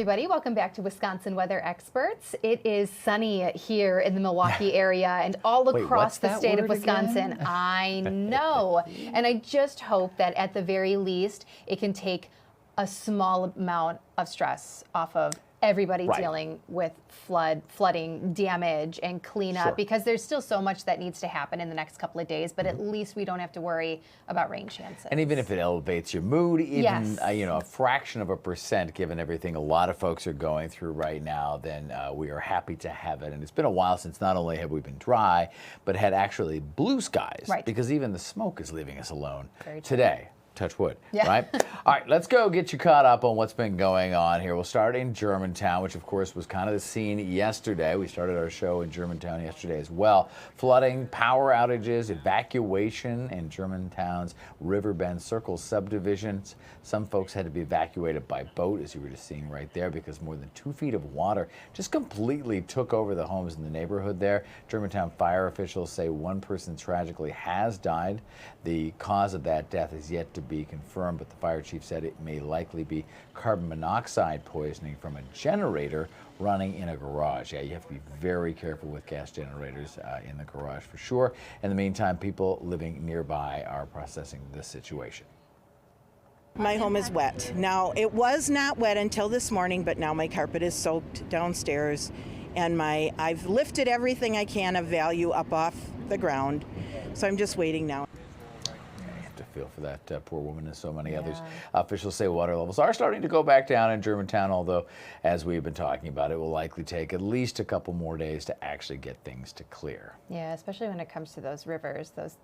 everybody. Welcome back to Wisconsin Weather Experts. It is sunny here in the Milwaukee area and all across the state of Wisconsin. Again? I know. And I just hope that at the very least, it can take a small amount of stress off of everybody dealing with flooding, damage, and cleanup, because there's still so much that needs to happen in the next couple of days, but at least we don't have to worry about rain chances. And even if it elevates your mood, even a fraction of a percent, given everything a lot of folks are going through right now, then we are happy to have it. And it's been a while since not only have we been dry, but had actually blue skies, because even the smoke is leaving us alone today. Touch wood, right? All right, let's go get you caught up on what's been going on here. We'll start in Germantown, which of course was kind of the scene yesterday. We started our show in Germantown yesterday as well. Flooding, power outages, evacuation in Germantown's Riverbend Circle subdivisions. Some folks had to be evacuated by boat, as you were just seeing right there, because more than 2 feet of water just completely took over the homes in the neighborhood there. Germantown fire officials say one person tragically has died. The cause of that death is yet to be confirmed, but the fire chief said it may likely be carbon monoxide poisoning from a generator running in a garage. Yeah, you have to be very careful with gas generators in the garage for sure. In the meantime, people living nearby are processing this situation. My home is wet. Now, it was not wet until this morning, but now my carpet is soaked downstairs, and I've lifted everything I can of value up off the ground, so I'm just waiting now. Feel for that poor woman and so many others. Officials say water levels are starting to go back down in Germantown, although, as we've been talking about, it will likely take at least a couple more days to actually get things to clear. Yeah, especially when it comes to those rivers. Those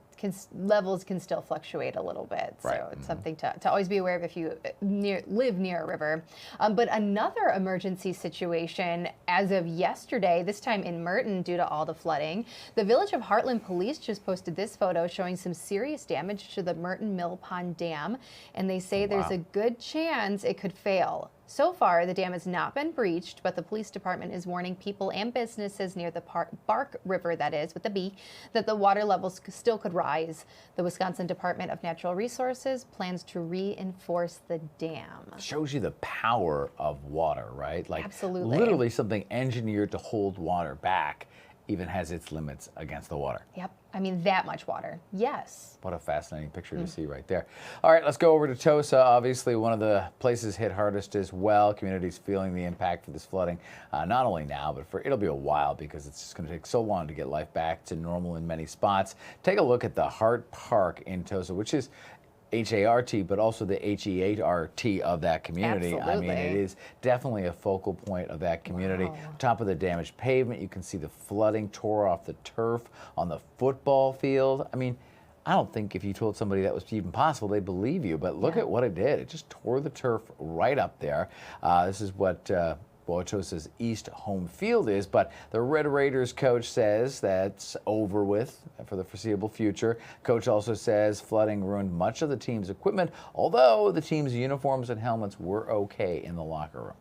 levels can still fluctuate a little bit. So it's something to always be aware of if you live near a river. But another emergency situation as of yesterday, this time in Merton due to all the flooding. The Village of Heartland Police just posted this photo showing some serious damage to the Merton Mill Pond Dam, and they say there's a good chance it could fail. So far, the dam has not been breached, but the police department is warning people and businesses near the Bark River, that is, with a B, that the water levels still could rise. The Wisconsin Department of Natural Resources plans to reinforce the dam. Shows you the power of water, right? Like, absolutely. Literally something engineered to hold water back even has its limits against the water. Yep. I mean, that much water. Yes. What a fascinating picture to see right there. All right, let's go over to Tosa. Obviously, one of the places hit hardest as well. Communities feeling the impact for this flooding, not only now, but it'll be a while because it's just going to take so long to get life back to normal in many spots. Take a look at the Hart Park in Tosa, which is H-A-R-T, but also the H-E-A-R-T of that community. Absolutely. I mean, it is definitely a focal point of that community. Top of the damaged pavement, you can see the flooding tore off the turf on the football field. I mean, I don't think if you told somebody that was even possible, they'd believe you, but look at what it did. It just tore the turf right up there. This is what Tosa's East home field is, but the Red Raiders coach says that's over with for the foreseeable future. Coach also says flooding ruined much of the team's equipment, although the team's uniforms and helmets were okay in the locker room.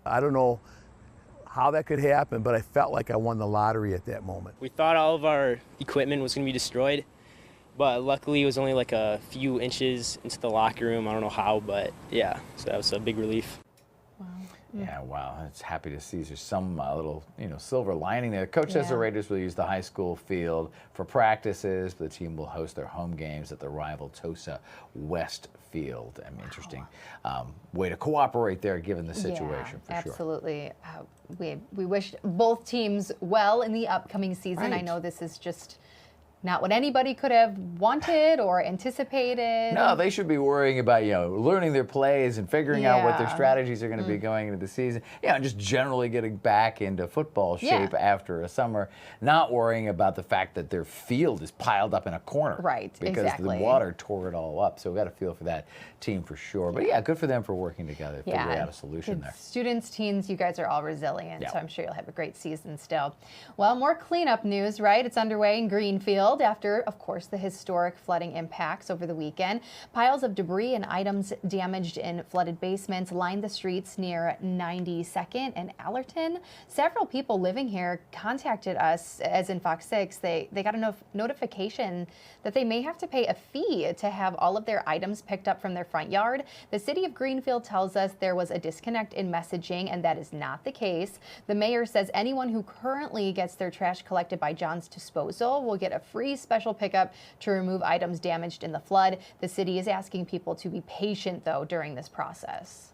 I don't know how that could happen, but I felt like I won the lottery at that moment. We thought all of our equipment was going to be destroyed, but luckily it was only like a few inches into the locker room. I don't know how, but yeah, so that was a big relief. Yeah, wow, it's happy to see there's some little, silver lining there. Coach says the Raiders will use the high school field for practices, but the team will host their home games at the rival Tosa West field. I mean, interesting way to cooperate there, given the situation, for sure. Absolutely. We wish both teams well in the upcoming season. I know this is just not what anybody could have wanted or anticipated. No, they should be worrying about, learning their plays and figuring out what their strategies are going to be going into the season. And just generally getting back into football shape after a summer, not worrying about the fact that their field is piled up in a corner. Right, because the water tore it all up. So we got to feel for that team for sure. But yeah, good for them for working together, figuring out a solution there. Students, teens, you guys are all resilient, so I'm sure you'll have a great season still. Well, more cleanup news, right? It's underway in Greenfield. held after, of course, the historic flooding impacts over the weekend. Piles of debris and items damaged in flooded basements lined the streets near 92nd and Allerton. Several people living here contacted us, as in Fox 6. They got a notification that they may have to pay a fee to have all of their items picked up from their front yard. The city of Greenfield tells us there was a disconnect in messaging, and that is not the case. The mayor says anyone who currently gets their trash collected by John's Disposal will get a free special pickup to remove items damaged in the flood. The city is asking people to be patient, though, during this process.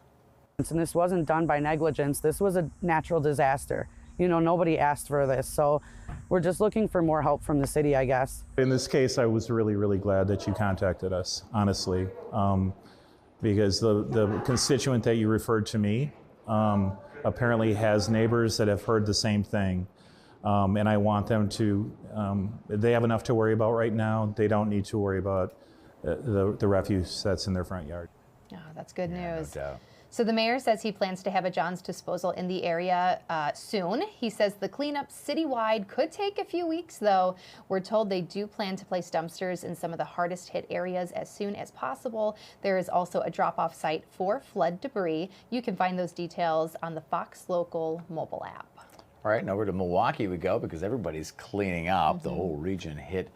And this wasn't done by negligence. This was a natural disaster. You know, nobody asked for this. So we're just looking for more help from the city, I guess. In this case, I was really, really glad that you contacted us, honestly, because the constituent that you referred to me apparently has neighbors that have heard the same thing. And I want them to, they have enough to worry about right now. They don't need to worry about the refuse that's in their front yard. Oh, that's good news. No doubt. So the mayor says he plans to have a John's Disposal in the area soon. He says the cleanup citywide could take a few weeks, though. We're told they do plan to place dumpsters in some of the hardest hit areas as soon as possible. There is also a drop-off site for flood debris. You can find those details on the Fox Local mobile app. All right, and over to Milwaukee we go because everybody's cleaning up. The whole region hit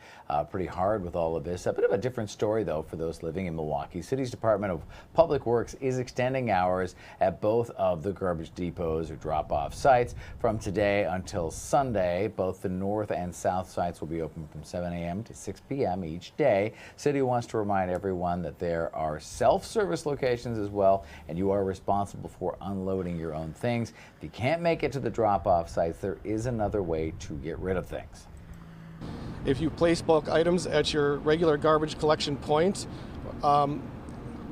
pretty hard with all of this. A bit of a different story, though, for those living in Milwaukee. City's Department of Public Works is extending hours at both of the garbage depots or drop-off sites from today until Sunday. Both the north and south sites will be open from 7 a.m. to 6 p.m. each day. City wants to remind everyone that there are self-service locations as well, and you are responsible for unloading your own things. If you can't make it to the drop-off sites, there is another way to get rid of things. If you place bulk items at your regular garbage collection point,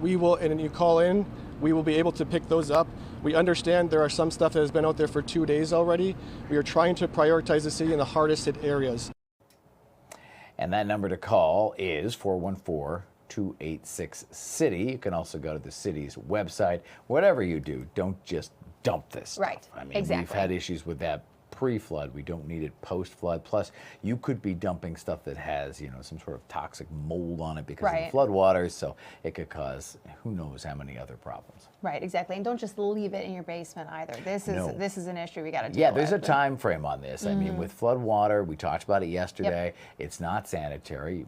we will, and you call in, we will be able to pick those up. We understand there are some stuff that has been out there for 2 days already. We are trying to prioritize the city in the hardest hit areas. And that number to call is 414-286-CITY. You can also go to the city's website. Whatever you do, don't just dump this stuff. Right, I mean, exactly. We've had issues with that pre-flood. We don't need it post-flood. Plus, you could be dumping stuff that has, you know, some sort of toxic mold on it because of the flood waters, so it could cause who knows how many other problems. Right, exactly. And don't just leave it in your basement either. This is an issue we got to deal with. Yeah, there's a time frame on this. I mean, with flood water, we talked about it yesterday. Yep. It's not sanitary.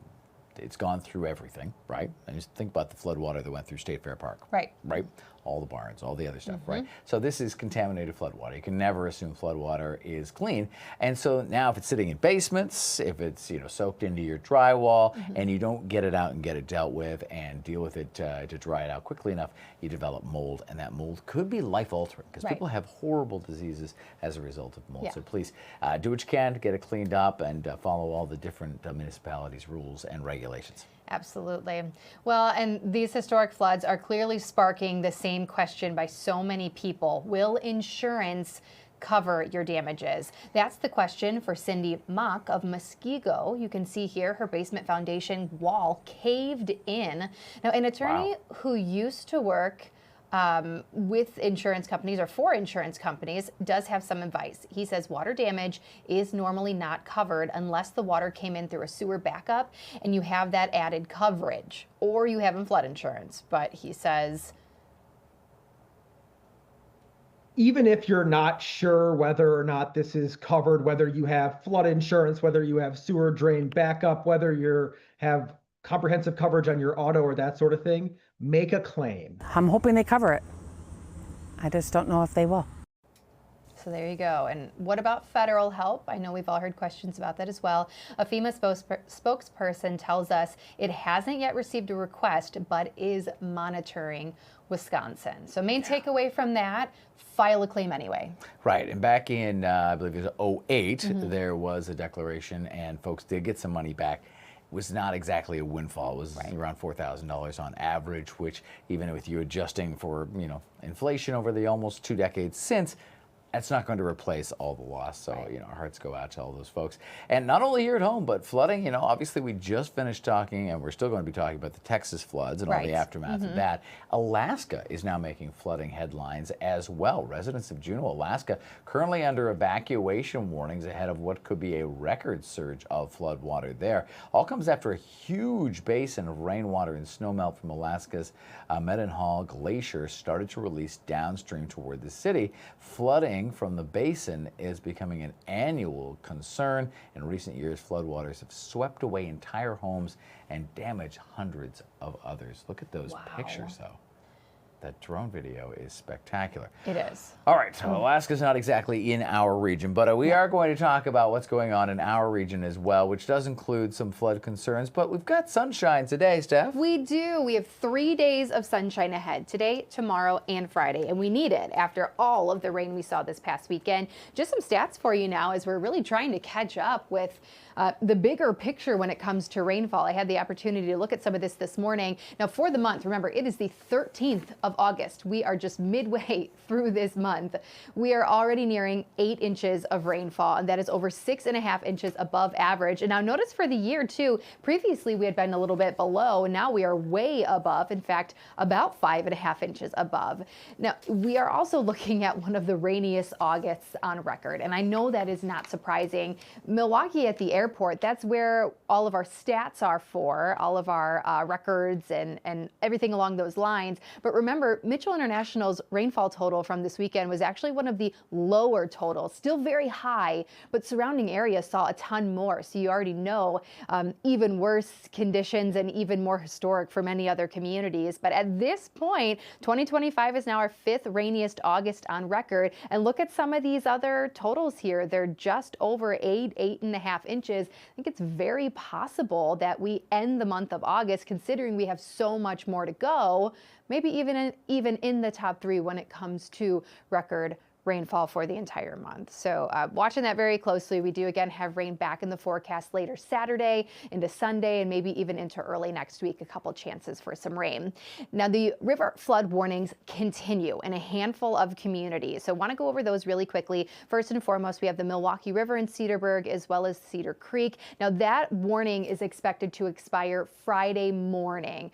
It's gone through everything, right? And just think about the flood water that went through State Fair Park. Right. Right? All the barns, all the other stuff, right? So this is contaminated flood water. You can never assume flood water is clean. And so now if it's sitting in basements, if it's, you know, soaked into your drywall and you don't get it out and get it dealt with and deal with it to dry it out quickly enough, you develop mold, and that mold could be life-altering because people have horrible diseases as a result of mold. So please do what you can to get it cleaned up and follow all the different municipalities' rules and regulations. Absolutely. Well, and these historic floods are clearly sparking the same question by so many people. Will insurance cover your damages? That's the question for Cindy Mock of Muskego. You can see here her basement foundation wall caved in. Now, an attorney who used to work with insurance companies or for insurance companies does have some advice. He says water damage is normally not covered unless the water came in through a sewer backup and you have that added coverage, or you have flood insurance. But he says, even if you're not sure whether or not this is covered, whether you have flood insurance, whether you have sewer drain backup, whether you have comprehensive coverage on your auto or that sort of thing, make a claim. I'm hoping they cover it. I just don't know if they will. So there you go. And what about federal help? I know we've all heard questions about that as well. A FEMA spokesperson tells us it hasn't yet received a request, but is monitoring Wisconsin. So main takeaway from that, file a claim anyway. Right. And back in, I believe it was 2008, there was a declaration and folks did get some money back. Was not exactly a windfall. It was around $4,000 on average, which even with you adjusting for, you know, inflation over the almost 2 decades since, That's not going to replace all the loss, so our hearts go out to all those folks. And not only here at home, but flooding. Obviously we just finished talking, and we're still going to be talking about the Texas floods and all the aftermath of that. Alaska is now making flooding headlines as well. Residents of Juneau, Alaska, currently under evacuation warnings ahead of what could be a record surge of flood water there. All comes after a huge basin of rainwater and snowmelt from Alaska's Mendenhall Glacier started to release downstream toward the city. Flooding from the basin is becoming an annual concern. In recent years, floodwaters have swept away entire homes and damaged hundreds of others. Look at those pictures, though. That drone video is spectacular. It is. All right, so Alaska's not exactly in our region, but we are going to talk about what's going on in our region as well, which does include some flood concerns, but we've got sunshine today, Steph. We do. We have 3 days of sunshine ahead, today, tomorrow, and Friday, and we need it after all of the rain we saw this past weekend. Just some stats for you now as we're really trying to catch up with the bigger picture when it comes to rainfall. I had the opportunity to look at some of this morning. Now, for the month, remember, it is the 13th of August. We are just midway through this month. We are already nearing 8 inches of rainfall, and that is over 6.5 inches above average. And now notice for the year, too, previously we had been a little bit below. Now we are way above, in fact, about 5.5 inches above. Now, we are also looking at one of the rainiest Augusts on record, and I know that is not surprising. Milwaukee at the airport, that's where all of our stats are for, all of our records and everything along those lines. But remember, Mitchell International's rainfall total from this weekend was actually one of the lower totals, still very high, but surrounding areas saw a ton more. So you already know even worse conditions and even more historic for many other communities. But at this point, 2025 is now our 5th rainiest August on record. And look at some of these other totals here. They're just over 8.5 inches. I think it's very possible that we end the month of August, considering we have so much more to go, maybe even in the top 3 when it comes to record rainfall for the entire month. So watching that very closely. We do again have rain back in the forecast later Saturday into Sunday and maybe even into early next week, a couple chances for some rain. Now the river flood warnings continue in a handful of communities. So I want to go over those really quickly. First and foremost, we have the Milwaukee River in Cedarburg as well as Cedar Creek. Now that warning is expected to expire Friday morning.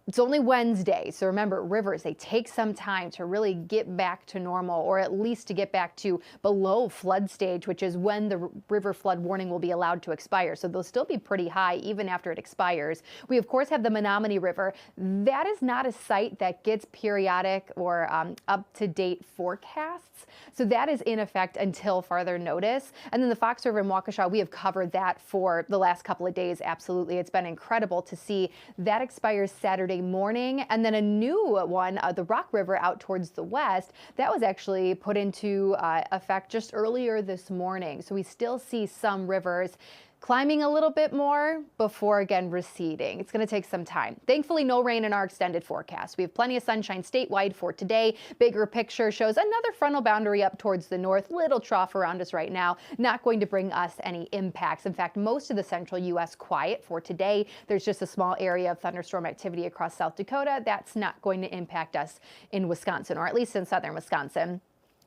It's only Wednesday, so remember, rivers, they take some time to really get back to normal, or at least to get back to below flood stage, which is when the river flood warning will be allowed to expire. So they'll still be pretty high even after it expires. We, of course, have the Menominee River. That is not a site that gets periodic or up-to-date forecasts. So that is in effect until further notice. And then the Fox River in Waukesha, we have covered that for the last couple of days. Absolutely. It's been incredible to see that expires Saturday morning. And then a new one, the Rock River out towards the west, that was actually put into effect just earlier this morning. So we still see some rivers climbing a little bit more before again receding. It's going to take some time. Thankfully, no rain in our extended forecast. We have plenty of sunshine statewide for today. Bigger picture shows another frontal boundary up towards the north, little trough around us right now, not going to bring us any impacts. In fact, most of the central U.S. quiet for today. There's just a small area of thunderstorm activity across South Dakota. That's not going to impact us in Wisconsin, or at least in southern Wisconsin.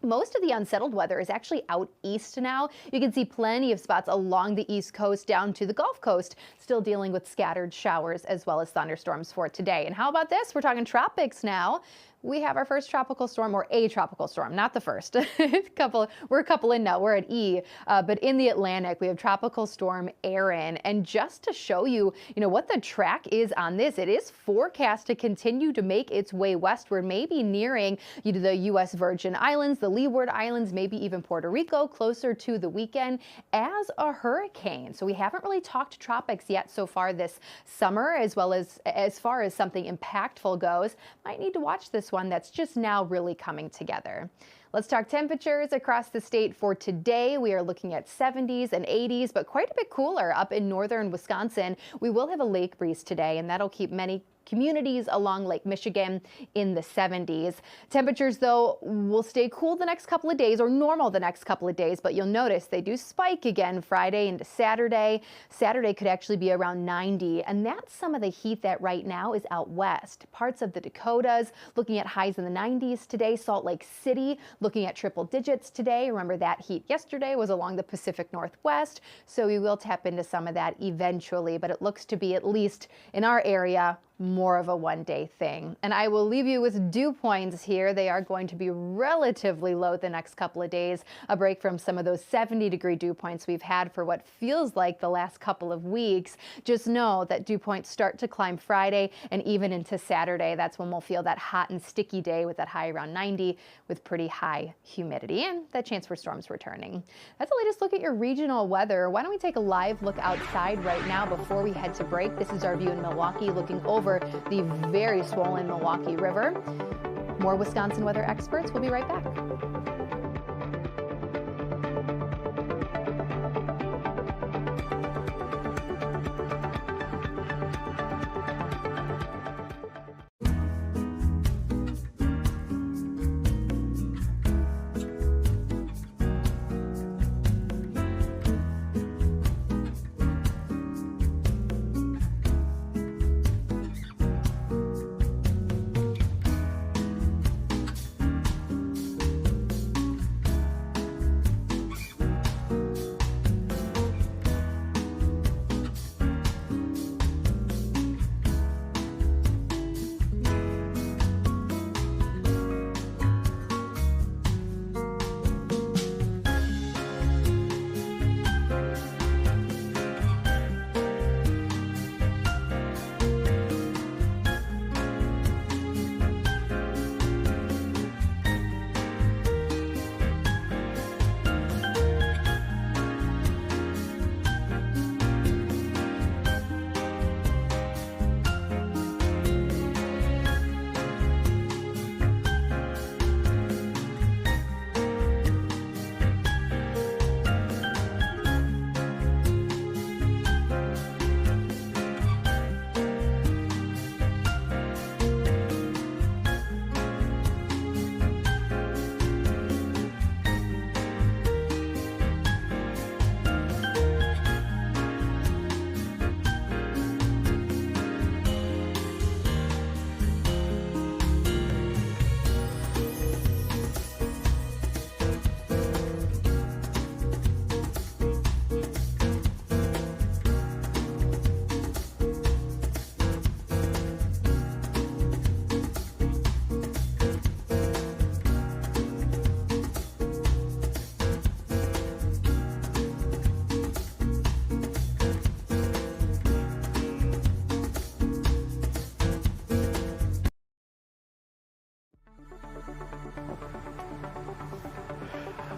Most of the unsettled weather is actually out east now. You can see plenty of spots along the east coast down to the Gulf Coast, still dealing with scattered showers as well as thunderstorms for today. And how about this? We're talking tropics now. We have our first tropical storm, or a tropical storm, not the first. We're a couple in now. We're at E. But in the Atlantic, we have Tropical Storm Erin. And just to show you, what the track is on this, it is forecast to continue to make its way westward, maybe nearing the U.S. Virgin Islands, the Leeward Islands, maybe even Puerto Rico, closer to the weekend as a hurricane. So we haven't really talked tropics yet so far this summer, as far as something impactful goes. Might need to watch this one that's just now really coming together. Let's talk temperatures across the state for today. We are looking at 70s and 80s, but quite a bit cooler up in northern Wisconsin. We will have a lake breeze today, and that'll keep many communities along Lake Michigan in the 70s. Temperatures, though, will stay cool the next couple of days, or normal the next couple of days, but you'll notice they do spike again Friday into Saturday. Saturday could actually be around 90, and that's some of the heat that right now is out west. Parts of the Dakotas looking at highs in the 90s today. Salt Lake City looking at triple digits today. Remember, that heat yesterday was along the Pacific Northwest, so we will tap into some of that eventually, but it looks to be, at least in our area, more of a one-day thing. And I will leave you with dew points here. They are going to be relatively low the next couple of days, a break from some of those 70-degree dew points we've had for what feels like the last couple of weeks. Just know that dew points start to climb Friday and even into Saturday. That's when we'll feel that hot and sticky day with that high around 90 with pretty high humidity and that chance for storms returning. That's the latest look at your regional weather. Why don't we take a live look outside right now before we head to break? This is our view in Milwaukee, looking over the very swollen Milwaukee River. More Wisconsin weather experts. We'll be right back.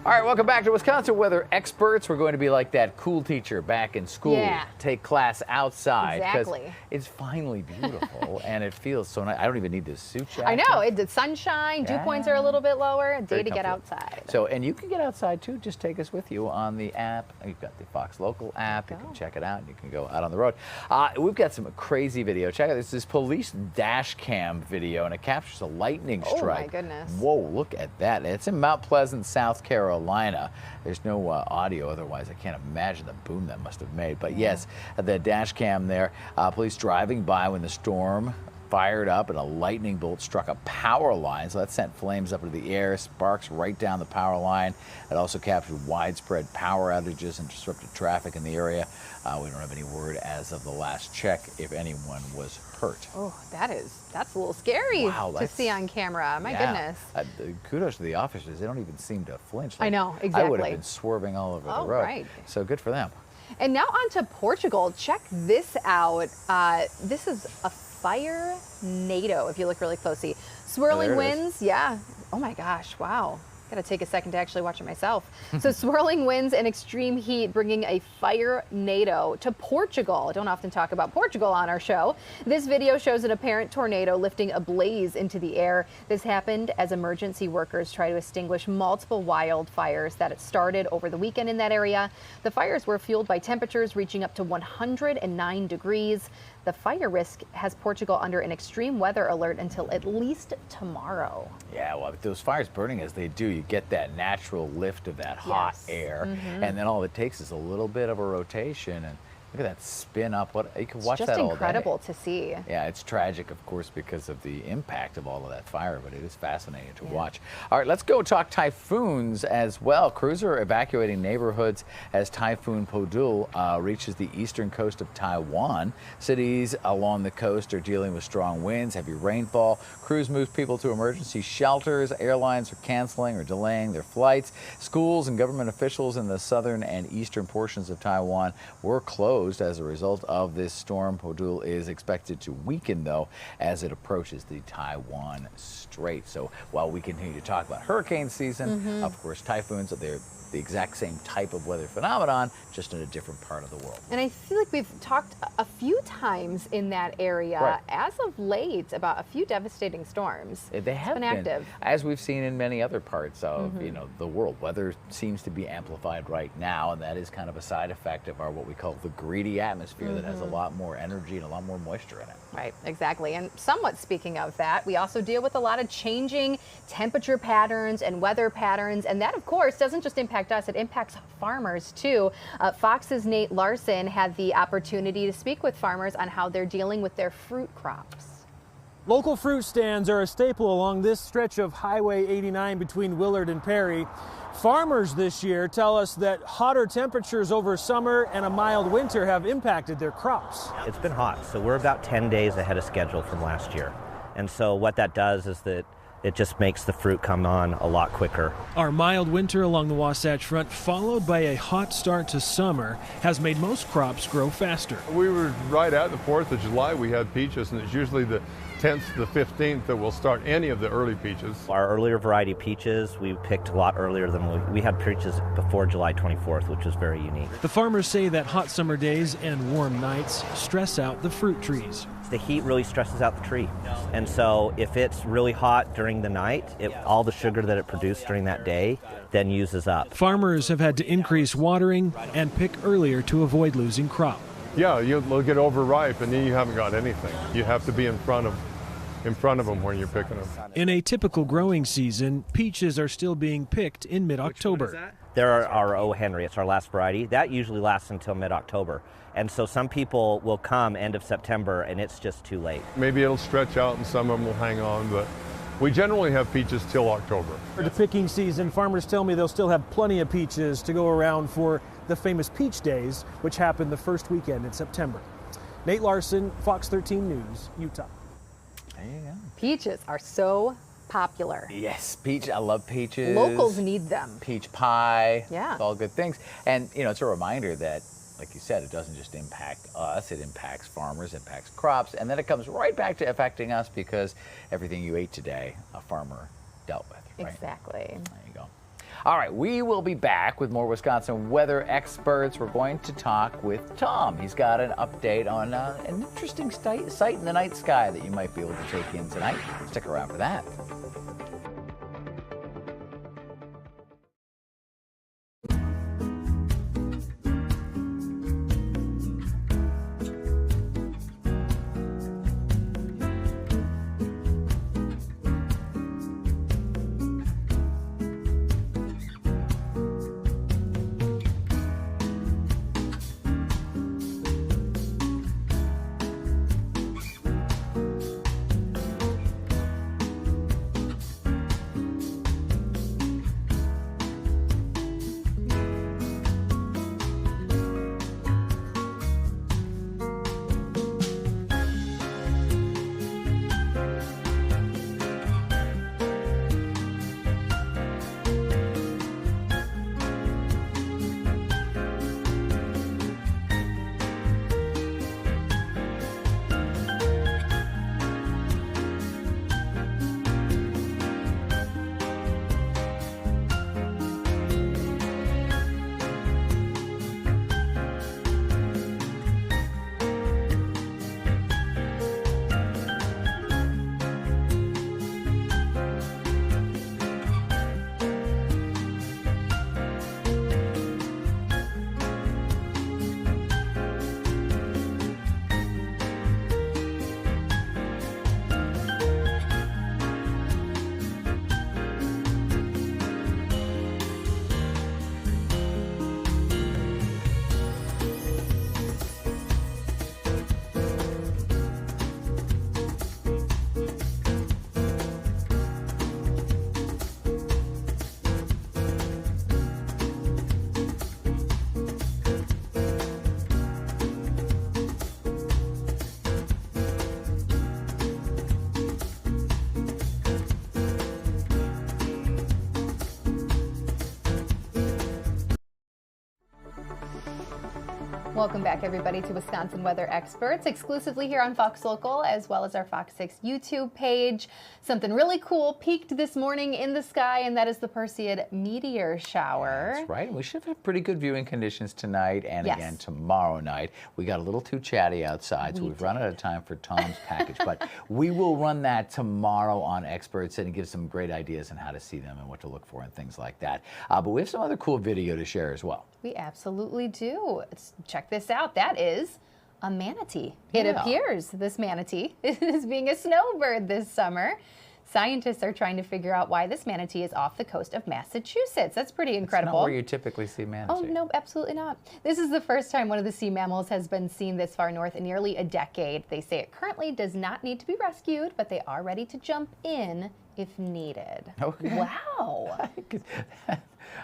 All right, welcome back to Wisconsin Weather Experts. We're going to be like that cool teacher back in school. Yeah. Take class outside. Exactly. It's finally beautiful and it feels so nice. I don't even need this suit jacket. I know. It's sunshine. Dew points are a little bit lower. A day Very to get comfortable. outside. So, and you can get outside too. Just take us with you on the app. You've got the Fox Local app. You can check it out. You can go out on the road. We've got some crazy video. Check out this police dash cam video, and it captures a lightning strike. Oh my goodness. Whoa, look at that. It's in Mount Pleasant, South Carolina. There's no audio, otherwise I can't imagine the boom that must have made. But yes, the dash cam there, police driving by when the storm fired up and a lightning bolt struck a power line. So that sent flames up into the air, sparks right down the power line. It also captured widespread power outages and disrupted traffic in the area. We don't have any word as of the last check if anyone was hurt. Oh, that's a little scary to see on camera. My goodness. Kudos to the officers. They don't even seem to flinch. I know, exactly. I would have been swerving all over the road. Right. So good for them. And now on to Portugal. Check this out. This is a fire NATO, if you look really closely. Swirling winds, yeah. Oh my gosh, wow. Gotta take a second to actually watch it myself. So swirling winds and extreme heat bringing a fire NATO to Portugal. I don't often talk about Portugal on our show. This video shows an apparent tornado lifting a blaze into the air. This happened as emergency workers try to extinguish multiple wildfires that had started over the weekend in that area. The fires were fueled by temperatures reaching up to 109 degrees. the fire risk has Portugal under an extreme weather alert until at least tomorrow. Yeah, well, with those fires burning as they do, you get that natural lift of that hot air, and then all it takes is a little bit of a rotation, and look at that spin up. What you can watch that all day. It's just incredible to see. Yeah, it's tragic, of course, because of the impact of all of that fire, but it is fascinating to watch. All right, let's go talk typhoons as well. Crews are evacuating neighborhoods as Typhoon Podul reaches the eastern coast of Taiwan. Cities along the coast are dealing with strong winds, heavy rainfall. Crews move people to emergency shelters. Airlines are canceling or delaying their flights. Schools and government officials in the southern and eastern portions of Taiwan were closed as a result of this storm. Podul is expected to weaken, though, as it approaches the Taiwan Strait. So while we continue to talk about hurricane season, of course, typhoons, they're the exact same type of weather phenomenon, just in a different part of the world. And I feel like we've talked a few times in that area as of late about a few devastating storms. They have been active, as we've seen in many other parts of the world. Weather seems to be amplified right now, and that is kind of a side effect of our what we call the greedy atmosphere that has a lot more energy and a lot more moisture in it. Right, exactly. And somewhat speaking of that, we also deal with a lot of changing temperature patterns and weather patterns, and that, of course, doesn't just impact us, it impacts farmers too. Fox's Nate Larson had the opportunity to speak with farmers on how they're dealing with their fruit crops. Local fruit stands are a staple along this stretch of Highway 89 between Willard and Perry. Farmers this year tell us that hotter temperatures over summer and a mild winter have impacted their crops. It's been hot, so we're about 10 days ahead of schedule from last year. And so what that does is that it just makes the fruit come on a lot quicker. Our mild winter along the Wasatch Front, followed by a hot start to summer, has made most crops grow faster. We were right at the 4th of July. We had peaches, and it's usually the 10th to the 15th that we'll start any of the early peaches. Our earlier variety peaches, we picked a lot earlier than we had peaches before July 24th, which was very unique. The farmers say that hot summer days and warm nights stress out the fruit trees. The heat really stresses out the tree. And so if it's really hot during the night, all the sugar that it produced during that day then uses up. Farmers have had to increase watering and pick earlier to avoid losing crop. Yeah, you'll get overripe and then you haven't got anything. You have to be in front of them when you're picking them. In a typical growing season, peaches are still being picked in mid-October. There are our O. Henry, it's our last variety. That usually lasts until mid-October. And so some people will come end of September and it's just too late. Maybe it'll stretch out and some of them will hang on, but we generally have peaches till October. For the picking season, farmers tell me they'll still have plenty of peaches to go around for the famous Peach Days, which happen the first weekend in September. Nate Larson, Fox 13 News, Utah. There you go. Peaches are so popular. Yes, peach. I love peaches. Locals need them. Peach pie. Yeah. It's all good things. And, it's a reminder that, like you said, it doesn't just impact us. It impacts farmers, impacts crops, and then it comes right back to affecting us because everything you ate today, a farmer dealt with. Right? Exactly. There you go. All right, we will be back with more Wisconsin weather experts. We're going to talk with Tom. He's got an update on an interesting sight in the night sky that you might be able to take in tonight. Stick around for that. Welcome back, everybody, to Wisconsin Weather Experts, exclusively here on Fox Local, as well as our Fox 6 YouTube page. Something really cool peaked this morning in the sky, and that is the Perseid meteor shower. That's right. We should have pretty good viewing conditions tonight and again tomorrow night. We got a little too chatty outside, so we've run out of time for Tom's package, but we will run that tomorrow on Experts and give some great ideas on how to see them and what to look for and things like that. But we have some other cool video to share as well. We absolutely do. Check this out. That is a manatee. It appears this manatee is being a snowbird this summer. Scientists are trying to figure out why this manatee is off the coast of Massachusetts. That's pretty incredible. It's not where you typically see manatee. Oh, no, absolutely not. This is the first time one of the sea mammals has been seen this far north in nearly a decade. They say it currently does not need to be rescued, but they are ready to jump in if needed. Okay. Wow.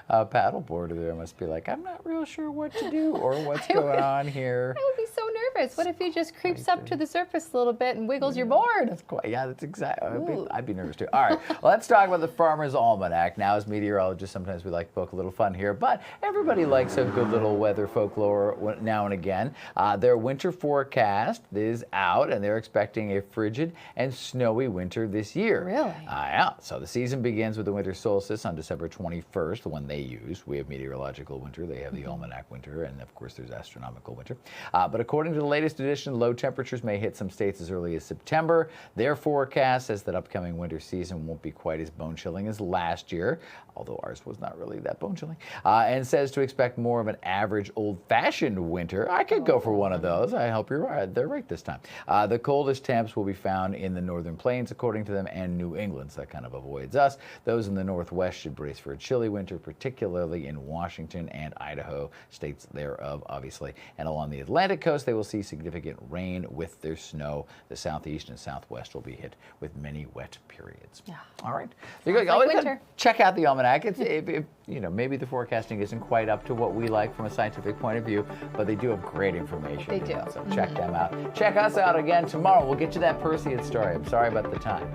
A paddleboarder there must be like, I'm not real sure what to do or what's going on here. I would be so nervous. What if he just creeps up to the surface a little bit and wiggles your board? Yeah, that's exactly. I'd be nervous too. All right, well, let's talk about the Farmer's Almanac. Now, as meteorologists, sometimes we like to poke a little fun here, but everybody likes a good little weather folklore now and again. Their winter forecast is out, and they're expecting a frigid and snowy winter this year. Really? Yeah. So the season begins with the winter solstice on December 21st, the one they use. We have meteorological winter, they have the almanac winter, and of course there's astronomical winter. But according to the latest edition, low temperatures may hit some states as early as September. Their forecast says that upcoming winter season won't be quite as bone-chilling as last year, although ours was not really that bone-chilling, and says to expect more of an average old-fashioned winter. I could go for one of those. I hope you're right. They're right this time. The coldest temps will be found in the northern plains, according to them, and New England, so that kind of avoids us. Those in the northwest should brace for a chilly winter, particularly in Washington and Idaho, states thereof, obviously. And along the Atlantic coast, they will see significant rain with their snow. The southeast and southwest will be hit with many wet periods. Yeah. All right. There you go. Like winter. Check out the almanac. It's, if, you know, maybe the forecasting isn't quite up to what we like from a scientific point of view, but they do have great information. They do. So check them out. Check us out again tomorrow. We'll get you that Perseid story. I'm sorry about the time.